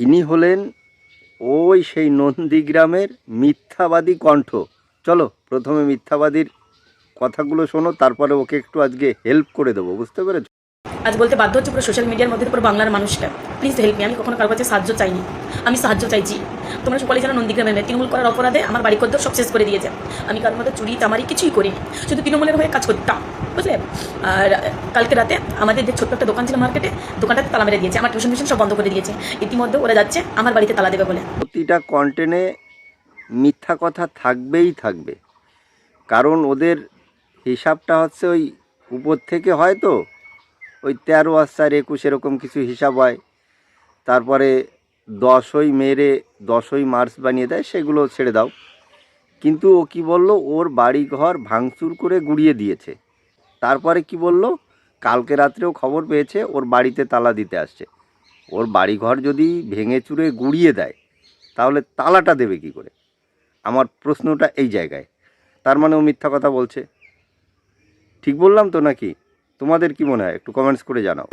ইনি হলেন ওই সেই নন্দীগ্রামের মিথ্যাবাদী কণ্ঠ। চলো প্রথমে মিথ্যাবাদীর কথাগুলো শোনো, তারপরে ওকে একটু আজকে হেল্প করে দেবো, বুঝতে পেরেছো? আজ বলতে বাধ্য হচ্ছে পুরো সোশ্যাল মিডিয়ার মধ্যে পুরো বাংলার মানুষটা, প্লিজ হেল্প মি। আমি কখনো কারোর কাছে সাহায্য চাইনি, আমি সাহায্য চাইছি। তোমরা সকলে জানো নন্দীগ্রামের মেয়ে তৃণমূল করার অপরাধে আমার বাড়ি কদ্দর সব শেষ করে দিয়েছে। আমি কারোর মধ্যে চুরি তামারি কিছুই করিনি, শুধু তৃণমূলের হয়ে কাজ করতাম, বুঝলে। আর কালকে রাতে আমাদের যে ছোট্ট একটা দোকান ছিল মার্কেটে, দোকানটাতে তালা মেরে দিয়েছে, আমার টিউশন সব বন্ধ করে দিয়েছে। ইতিমধ্যে ওরা যাচ্ছে আমার বাড়িতে তালা দেবে বলে। প্রতিটা কন্টেন্টে মিথ্যা কথা থাকবেই থাকবে, কারণ ওদের হিসাবটা হচ্ছে ওই উপর থেকে হয় তো, ওই 13 আর 4 21 এরকম কিছু হিসাব হয়। তারপরে 10ই মেরে 10ই মার্চ বানিয়ে দেয়, সেগুলো ছেড়ে দাও। কিন্তু ও কি বলল, ওর বাড়ি ঘর ভাঙচুর করে গুড়িয়ে দিয়েছে। তারপরে কি বলল, কালকে রাত্রেও খবর পেয়েছে ওর বাড়িতে তালা দিতে আসছে। ওর বাড়ি ঘর যদি ভেঙে চুরে গুড়িয়ে দেয়, তাহলে তালাটা দেবে কি করে? আমার প্রশ্নটা এই জায়গায়। তার মানে ও মিথ্যা কথা বলছে। ঠিক বললাম তো নাকি? তোমাদের কি মনে হয়? একটু কমেন্টস করে জানাও।